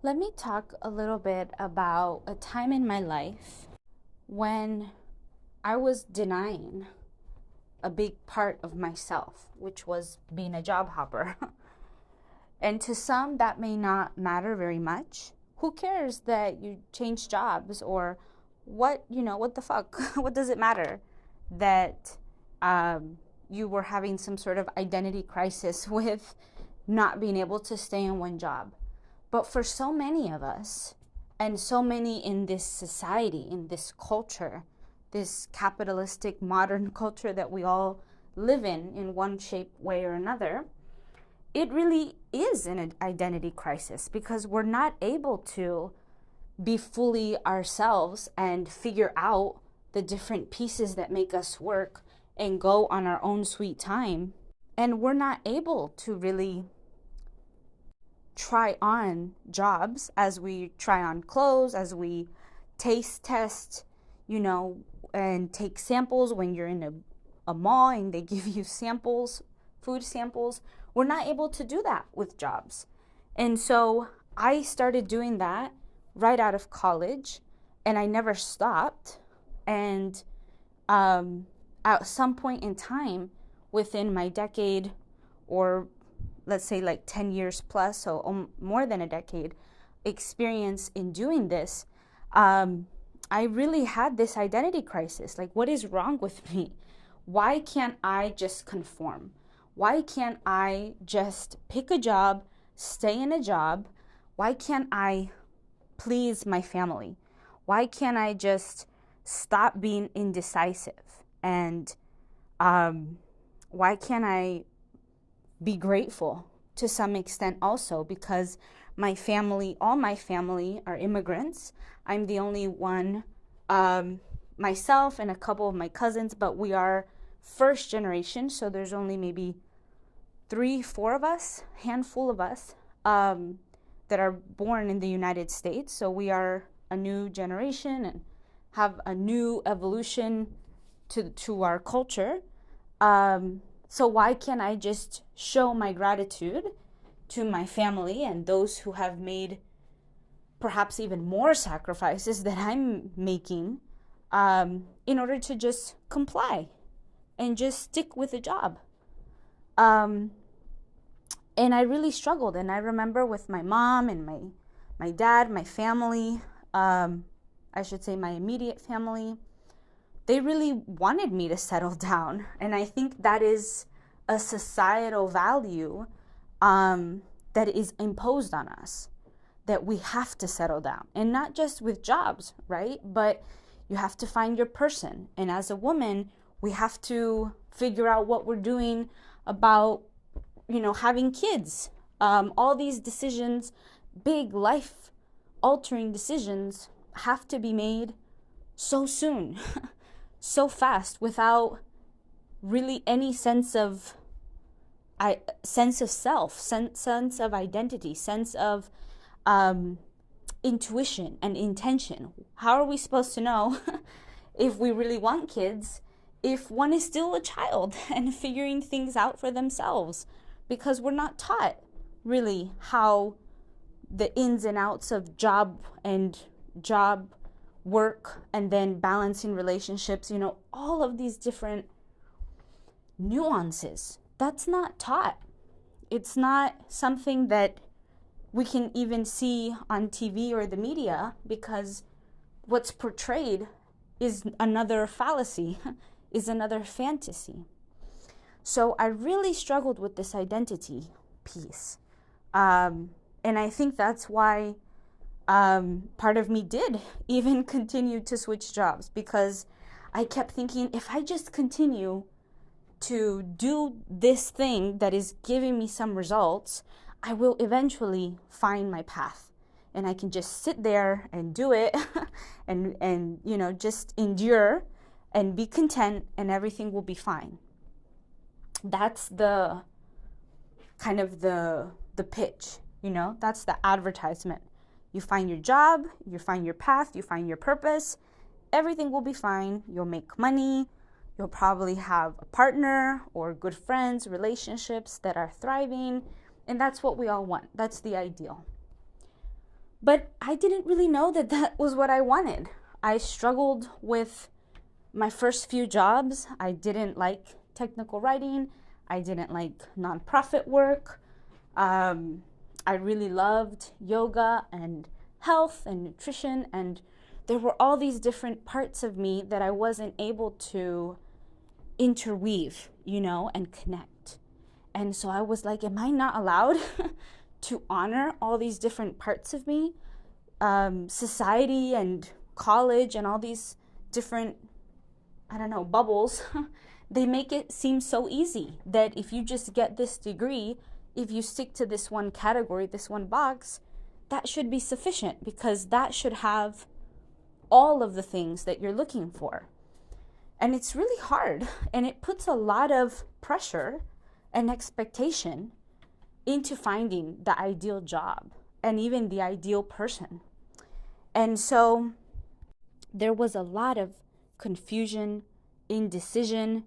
Let me talk a little bit about a time in my life when I was denying a big part of myself, which was being a job hopper. And to some, that may not matter very much. Who cares that you change jobs or what the fuck? What does it matter that you were having some sort of identity crisis with not being able to stay in one job? But for so many of us, and so many in this society, in this culture, this capitalistic modern culture that we all live in one shape, way, or another, it really is an identity crisis because we're not able to be fully ourselves and figure out the different pieces that make us work and go on our own sweet time. And we're not able to really try on jobs as we try on clothes, as we taste test, and take samples when you're in a mall and they give you samples, food samples. We're not able to do that with jobs. And so I started doing that right out of college and I never stopped. And at some point in time within my decade, or let's say like 10 years plus, so more than a decade experience in doing this, I really had this identity crisis. Like, what is wrong with me? Why can't I just conform? Why can't I just pick a job, stay in a job? Why can't I please my family? Why can't I just stop being indecisive? And why can't I be grateful to some extent also? Because my family, all my family are immigrants. I'm the only one, myself and a couple of my cousins, but we are first generation. So there's only maybe 3-4 of us, handful of us, that are born in the United States. So we are a new generation and have a new evolution to our culture. So why can't I just show my gratitude to my family and those who have made perhaps even more sacrifices that I'm making, in order to just comply and just stick with a job? And I really struggled. And I remember with my mom and my dad, my family, I should say my immediate family, they really wanted me to settle down. And I think that is a societal value that is imposed on us, that we have to settle down. And not just with jobs, right? But you have to find your person. And as a woman, we have to figure out what we're doing about, having kids. All these decisions, big life altering decisions, have to be made so soon. So fast, without really any sense of self, sense of identity, sense of intuition and intention. How are we supposed to know if we really want kids if one is still a child and figuring things out for themselves? Because we're not taught really how the ins and outs of job work, and then balancing relationships, all of these different nuances. That's not taught. It's not something that we can even see on TV or the media, because what's portrayed is another fallacy, is another fantasy. So I really struggled with this identity piece. And I think that's why part of me did even continue to switch jobs, because I kept thinking, if I just continue to do this thing that is giving me some results, I will eventually find my path. And I can just sit there and do it and just endure and be content, and everything will be fine. That's the kind of the pitch, that's the advertisement. You find your job, you find your path, you find your purpose, everything will be fine. You'll make money. You'll probably have a partner or good friends, relationships that are thriving. And that's what we all want. That's the ideal. But I didn't really know that that was what I wanted. I struggled with my first few jobs. I didn't like technical writing. I didn't like nonprofit work. I really loved yoga and health and nutrition, and there were all these different parts of me that I wasn't able to interweave, and connect. And so I was like, am I not allowed to honor all these different parts of me? Society and college and all these different, I don't know, bubbles, they make it seem so easy that if you just get this degree, if you stick to this one category, this one box, that should be sufficient because that should have all of the things that you're looking for. And it's really hard, and it puts a lot of pressure and expectation into finding the ideal job and even the ideal person. And so there was a lot of confusion, indecision.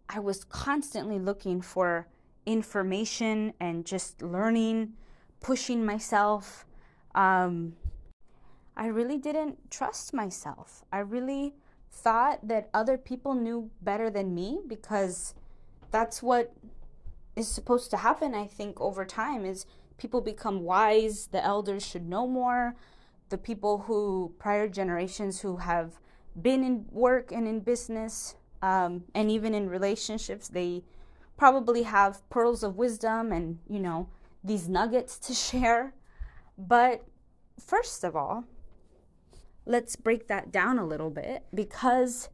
I was constantly looking for information and just learning, pushing myself. I really didn't trust myself. I really thought that other people knew better than me because that's what is supposed to happen, I think, over time is people become wise. The elders should know more. The people who, prior generations who have been in work and in business, and even in relationships, they probably have pearls of wisdom and, these nuggets to share. But first of all, let's break that down a little bit because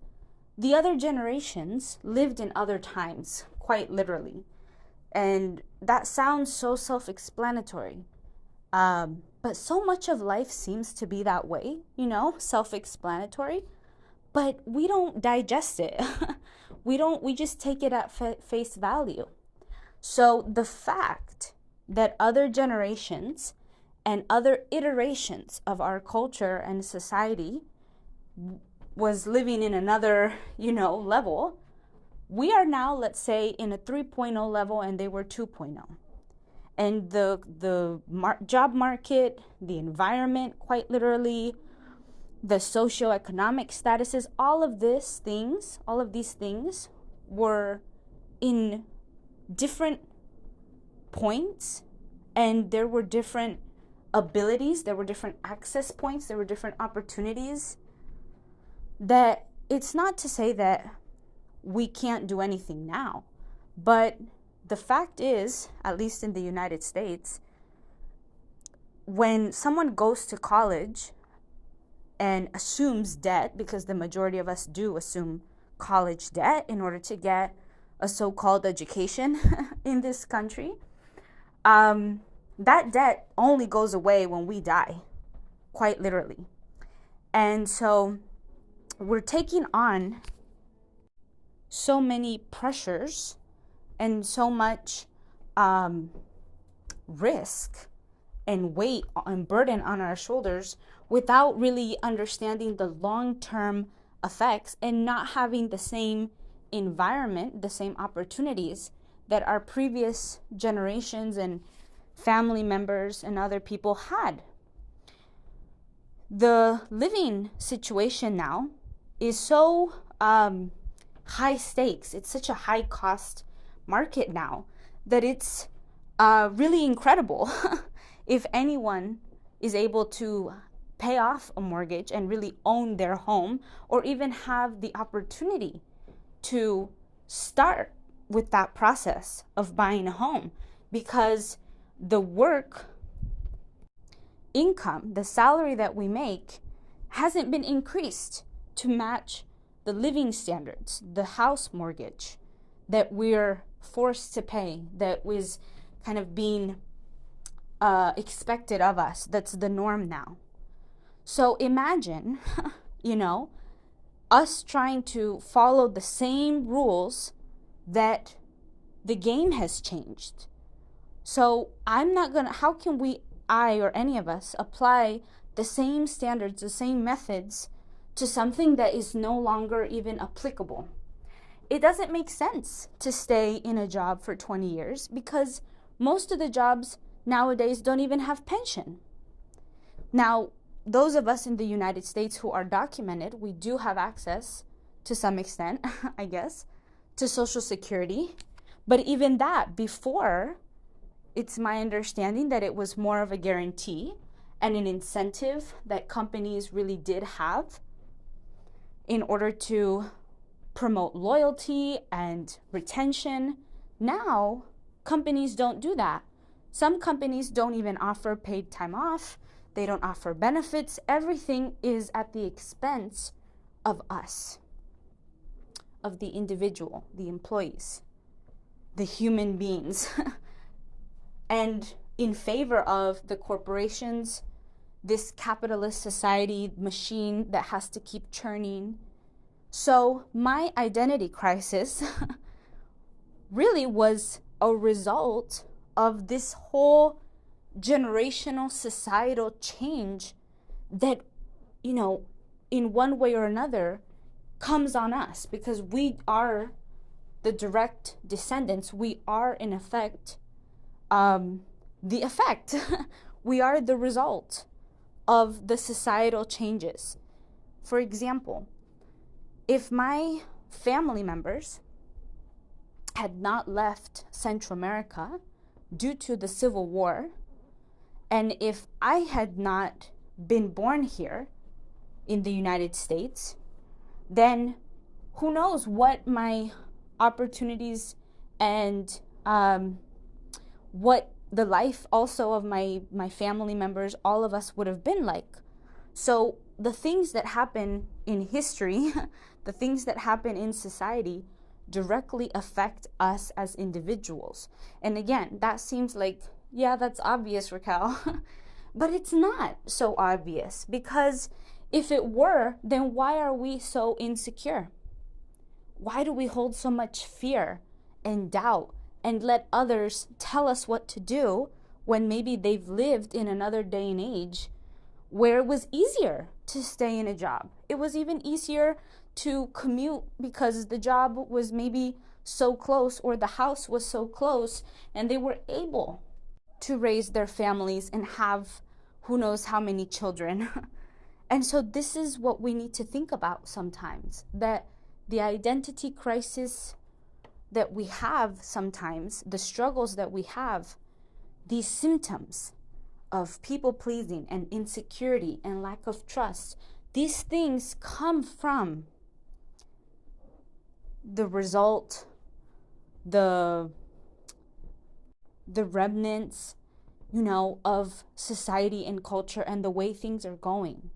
the other generations lived in other times, quite literally. And that sounds so self-explanatory. But so much of life seems to be that way, self-explanatory. But we don't digest it. We just take it at face value. So the fact that other generations and other iterations of our culture and society was living in another, level, we are now, let's say, in a 3.0 level and they were 2.0. And the job market, the environment, quite literally, the socioeconomic statuses, all of these things were in different points, and there were different abilities, there were different access points, there were different opportunities. That it's not to say that we can't do anything now, but the fact is, at least in the United States, when someone goes to college and assumes debt, because the majority of us do assume college debt in order to get a so-called education in this country, that debt only goes away when we die, quite literally. And so we're taking on so many pressures and so much risk and weight and burden on our shoulders without really understanding the long-term effects and not having the same environment, the same opportunities that our previous generations and family members and other people had. The living situation now is so high stakes. It's such a high cost market now that it's really incredible if anyone is able to pay off a mortgage and really own their home, or even have the opportunity to start with that process of buying a home, because the work income, the salary that we make, hasn't been increased to match the living standards, the house mortgage that we're forced to pay, that was kind of being expected of us. That's the norm now. So imagine, us trying to follow the same rules that the game has changed. So how can I or any of us apply the same standards, the same methods to something that is no longer even applicable? It doesn't make sense to stay in a job for 20 years because most of the jobs nowadays don't even have pension. Now, those of us in the United States who are documented, we do have access to some extent, I guess, to Social Security. But even that, before, it's my understanding that it was more of a guarantee and an incentive that companies really did have in order to promote loyalty and retention. Now, companies don't do that. Some companies don't even offer paid time off. They don't offer benefits. Everything is at the expense of us, of the individual, the employees, the human beings, and in favor of the corporations, this capitalist society machine that has to keep churning. So my identity crisis really was a result of this whole generational societal change that, in one way or another comes on us, because we are the direct descendants. We are, in effect, the effect. We are the result of the societal changes. For example, if my family members had not left Central America due to the Civil War, and if I had not been born here in the United States, then who knows what my opportunities and what the life also of my family members, all of us, would have been like. So the things that happen in history, the things that happen in society directly affect us as individuals. And again, that seems like, yeah, that's obvious, Raquel. But it's not so obvious, because if it were, then why are we so insecure? Why do we hold so much fear and doubt and let others tell us what to do when maybe they've lived in another day and age where it was easier to stay in a job? It was even easier to commute because the job was maybe so close, or the house was so close, and they were able to raise their families and have who knows how many children. And so this is what we need to think about sometimes, that the identity crisis that we have sometimes, the struggles that we have, these symptoms of people pleasing and insecurity and lack of trust, these things come from the result, the remnants, of society and culture and the way things are going.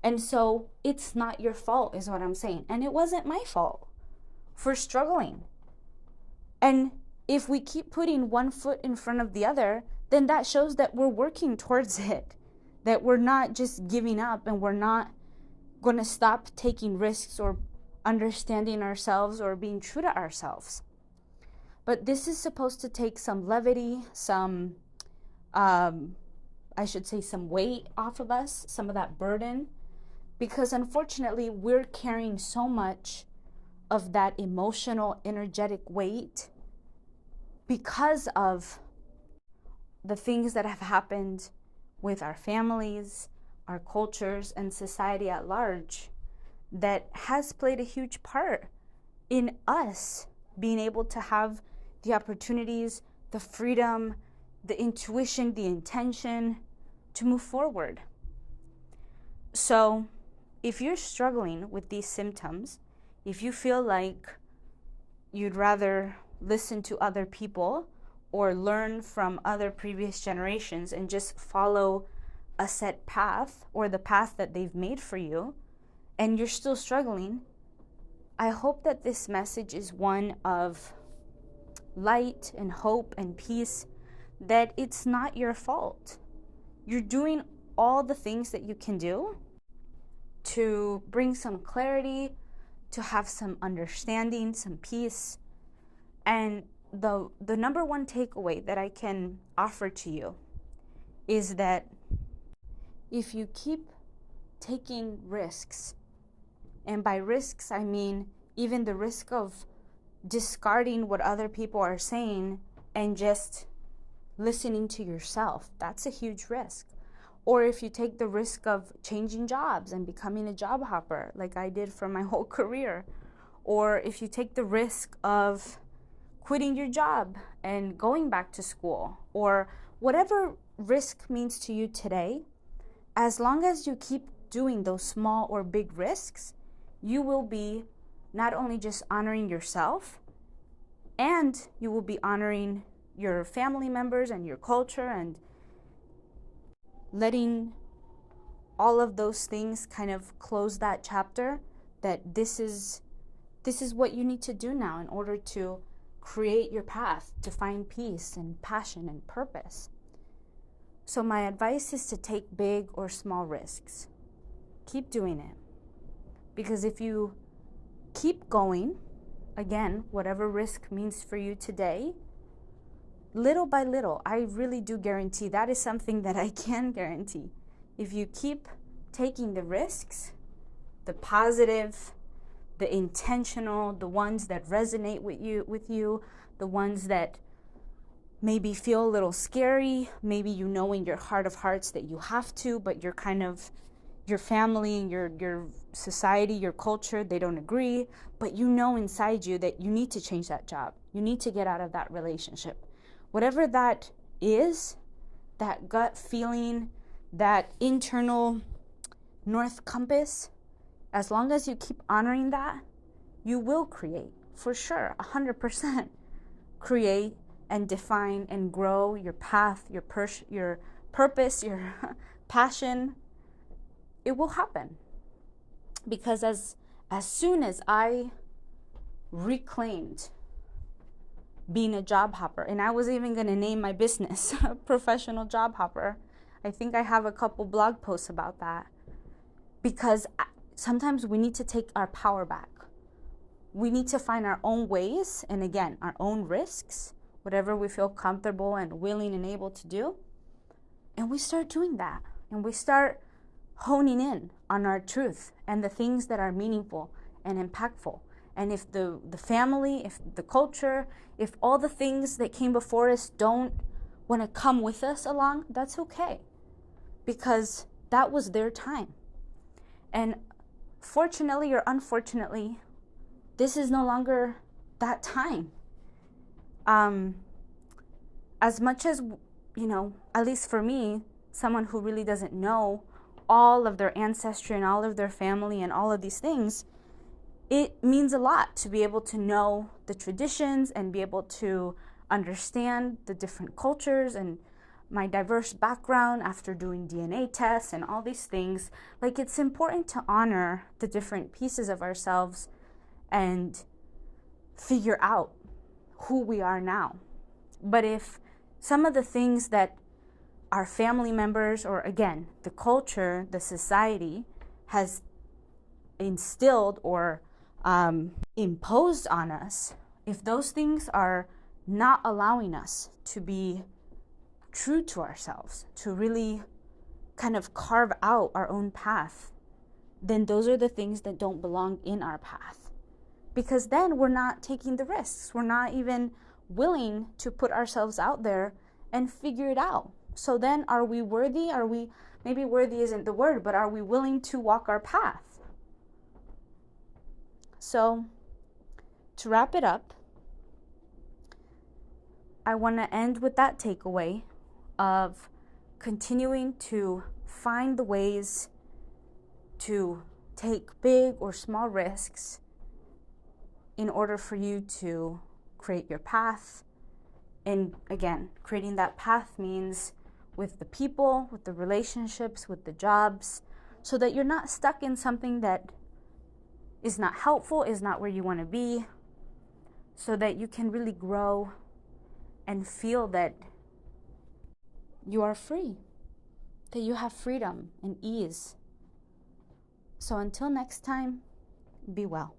And so it's not your fault, is what I'm saying. And it wasn't my fault for struggling. And if we keep putting one foot in front of the other, then that shows that we're working towards it, that we're not just giving up, and we're not going to stop taking risks or understanding ourselves or being true to ourselves. But this is supposed to take some levity, some some weight off of us, some of that burden, because unfortunately we're carrying so much of that emotional, energetic weight because of the things that have happened with our families, our cultures, and society at large, that has played a huge part in us being able to have the opportunities, the freedom, the intuition, the intention to move forward. So if you're struggling with these symptoms, if you feel like you'd rather listen to other people or learn from other previous generations and just follow a set path or the path that they've made for you, and you're still struggling, I hope that this message is one of light and hope and peace, that it's not your fault. You're doing all the things that you can do to bring some clarity, to have some understanding, some peace. And the number one takeaway that I can offer to you is that if you keep taking risks, and by risks I mean even the risk of discarding what other people are saying and just listening to yourself, that's a huge risk. Or if you take the risk of changing jobs and becoming a job hopper, like I did for my whole career. Or if you take the risk of quitting your job and going back to school, or whatever risk means to you today, as long as you keep doing those small or big risks, you will be not only just honoring yourself, and you will be honoring your family members and your culture, and letting all of those things kind of close that chapter, that this is what you need to do now in order to create your path to find peace and passion and purpose. So my advice is to take big or small risks. Keep doing it. Because if you keep going, again, whatever risk means for you today, little by little, I really do guarantee, that is something that I can guarantee. If you keep taking the risks, the positive, the intentional, the ones that resonate with you, the ones that maybe feel a little scary, maybe you know in your heart of hearts that you have to, but you're kind of, your family, your society, your culture, they don't agree, but you know inside you that you need to change that job. You need to get out of that relationship. Whatever that is, that gut feeling, that internal north compass, as long as you keep honoring that, you will create, for sure, 100% create and define and grow your path, your purpose, your passion. It will happen. Because as soon as I reclaimed being a job hopper, and I was even going to name my business Professional Job Hopper. I think I have a couple blog posts about that. Because sometimes we need to take our power back. We need to find our own ways, and again, our own risks, whatever we feel comfortable and willing and able to do. And we start doing that. And we start honing in on our truth and the things that are meaningful and impactful. And if the family, if the culture, if all the things that came before us don't want to come with us along, that's okay. Because that was their time. And fortunately or unfortunately, this is no longer that time. As much as, at least for me, someone who really doesn't know all of their ancestry and all of their family and all of these things, it means a lot to be able to know the traditions and be able to understand the different cultures and my diverse background after doing DNA tests and all these things. Like, it's important to honor the different pieces of ourselves and figure out who we are now. But if some of the things that our family members, or again, the culture, the society has instilled or imposed on us, if those things are not allowing us to be true to ourselves, to really kind of carve out our own path, then those are the things that don't belong in our path. Because then we're not taking the risks. We're not even willing to put ourselves out there and figure it out. So then, are we worthy? Maybe worthy isn't the word, but are we willing to walk our path? So, to wrap it up, I want to end with that takeaway of continuing to find the ways to take big or small risks in order for you to create your path. And again, creating that path means with the people, with the relationships, with the jobs, so that you're not stuck in something that is not helpful, is not where you want to be, so that you can really grow and feel that you are free, that you have freedom and ease. So until next time, be well.